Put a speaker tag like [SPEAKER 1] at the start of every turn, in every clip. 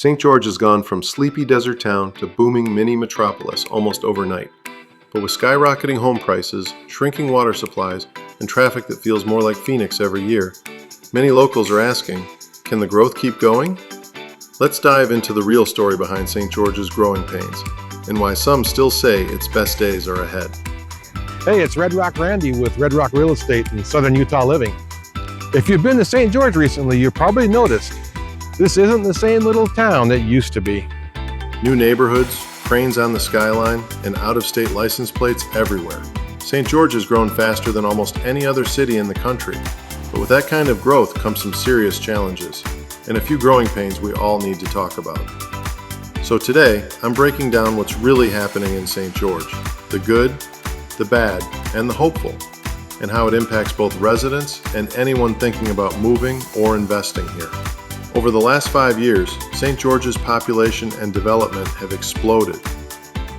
[SPEAKER 1] St. George has gone from sleepy desert town to booming mini metropolis almost overnight. But with skyrocketing home prices, shrinking water supplies, and traffic that feels more like Phoenix every year, many locals are asking, can the growth keep going? Let's dive into the real story behind St. George's growing pains, and why some still say its best days are ahead.
[SPEAKER 2] Hey, it's Red Rock Randy with Red Rock Real Estate in Southern Utah Living. If you've been to St. George recently, you probably noticed this isn't the same little town that used to be.
[SPEAKER 1] New neighborhoods, cranes on the skyline, and out-of-state license plates everywhere. St. George has grown faster than almost any other city in the country, but with that kind of growth comes some serious challenges, and a few growing pains we all need to talk about. So today, I'm breaking down what's really happening in St. George, the good, the bad, and the hopeful, and how it impacts both residents and anyone thinking about moving or investing here. Over the last 5 years, St. George's population and development have exploded.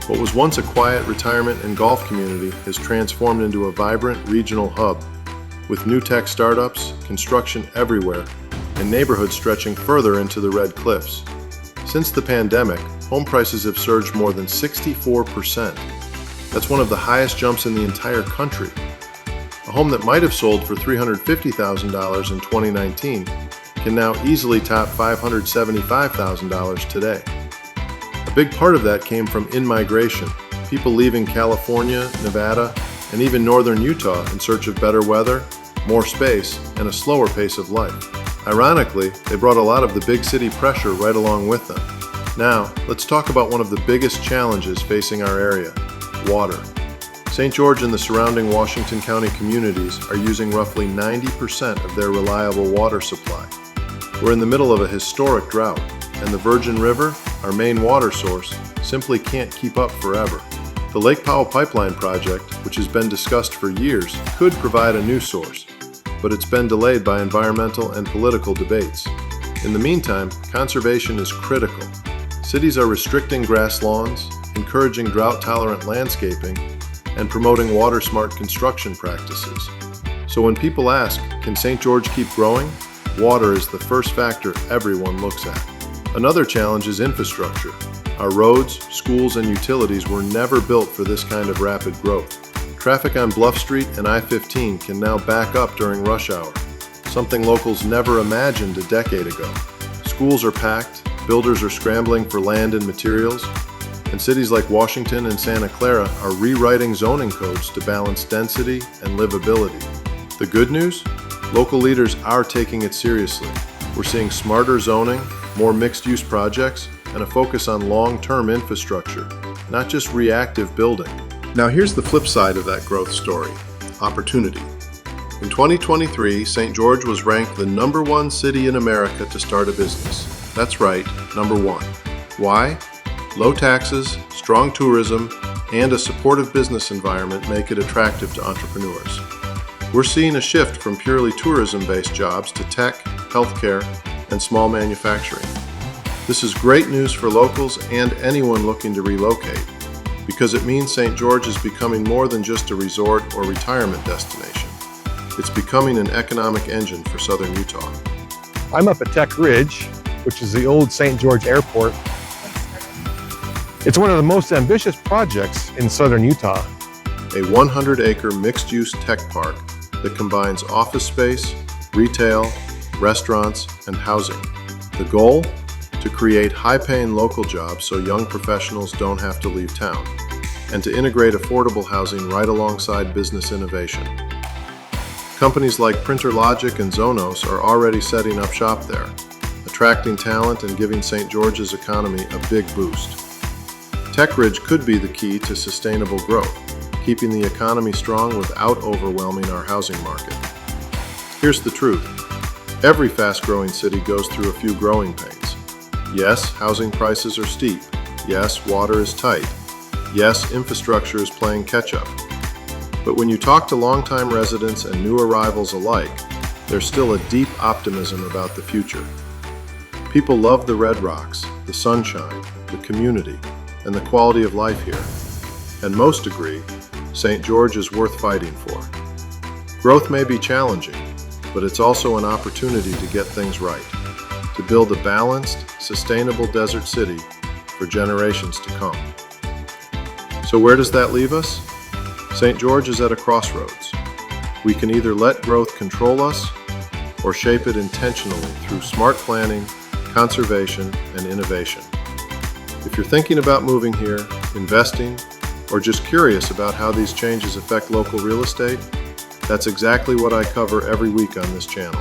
[SPEAKER 1] What was once a quiet retirement and golf community has transformed into a vibrant regional hub, with new tech startups, construction everywhere, and neighborhoods stretching further into the Red Cliffs. Since the pandemic, home prices have surged more than 64%. That's one of the highest jumps in the entire country. A home that might have sold for $350,000 in 2019 can now easily top $575,000 today. A big part of that came from in-migration, people leaving California, Nevada, and even northern Utah in search of better weather, more space, and a slower pace of life. Ironically, they brought a lot of the big city pressure right along with them. Now, let's talk about one of the biggest challenges facing our area: water. St. George and the surrounding Washington County communities are using roughly 90% of their reliable water supply. We're in the middle of a historic drought, and the Virgin River, our main water source, simply can't keep up forever. The Lake Powell Pipeline project, which has been discussed for years, could provide a new source, but it's been delayed by environmental and political debates. In the meantime, conservation is critical. Cities are restricting grass lawns, encouraging drought-tolerant landscaping, and promoting water-smart construction practices. So when people ask, can St. George keep growing? Water is the first factor everyone looks at. Another challenge is infrastructure. Our roads, schools, and utilities were never built for this kind of rapid growth. Traffic on Bluff Street and I-15 can now back up during rush hour, something locals never imagined a decade ago. Schools are packed, builders are scrambling for land and materials, and cities like Washington and Santa Clara are rewriting zoning codes to balance density and livability. The good news? Local leaders are taking it seriously. We're seeing smarter zoning, more mixed-use projects, and a focus on long-term infrastructure, not just reactive building. Now here's the flip side of that growth story: opportunity. In 2023, St. George was ranked the #1 city in America to start a business. That's right, #1. Why? Low taxes, strong tourism, and a supportive business environment make it attractive to entrepreneurs. We're seeing a shift from purely tourism-based jobs to tech, healthcare, and small manufacturing. This is great news for locals and anyone looking to relocate, because it means St. George is becoming more than just a resort or retirement destination. It's becoming an economic engine for southern Utah.
[SPEAKER 2] I'm up at Tech Ridge, which is the old St. George Airport. It's one of the most ambitious projects in southern Utah.
[SPEAKER 1] A 100-acre mixed-use tech park that combines office space, retail, restaurants, and housing. The goal? To create high-paying local jobs so young professionals don't have to leave town, and to integrate affordable housing right alongside business innovation. Companies like Printer Logic and Zonos are already setting up shop there, attracting talent and giving St. George's economy a big boost. Tech Ridge could be the key to sustainable growth, keeping the economy strong without overwhelming our housing market. Here's the truth. Every fast-growing city goes through a few growing pains. Yes, housing prices are steep. Yes, water is tight. Yes, infrastructure is playing catch-up. But when you talk to longtime residents and new arrivals alike, there's still a deep optimism about the future. People love the Red Rocks, the sunshine, the community, and the quality of life here. And most agree, St. George is worth fighting for. Growth may be challenging, but it's also an opportunity to get things right, to build a balanced, sustainable desert city for generations to come. So where does that leave us? St. George is at a crossroads. We can either let growth control us or shape it intentionally through smart planning, conservation, and innovation. If you're thinking about moving here, investing, or just curious about how these changes affect local real estate, that's exactly what I cover every week on this channel.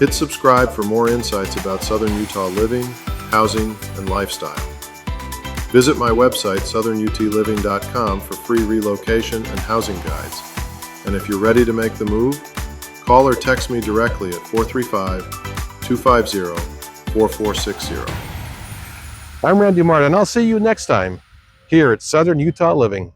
[SPEAKER 1] Hit subscribe for more insights about Southern Utah living, housing, and lifestyle. Visit my website, southernutliving.com, for free relocation and housing guides. And if you're ready to make the move, call or text me directly at 435-250-4460.
[SPEAKER 2] I'm Randy Mahrt, and I'll see you next time here at Southern Utah Living.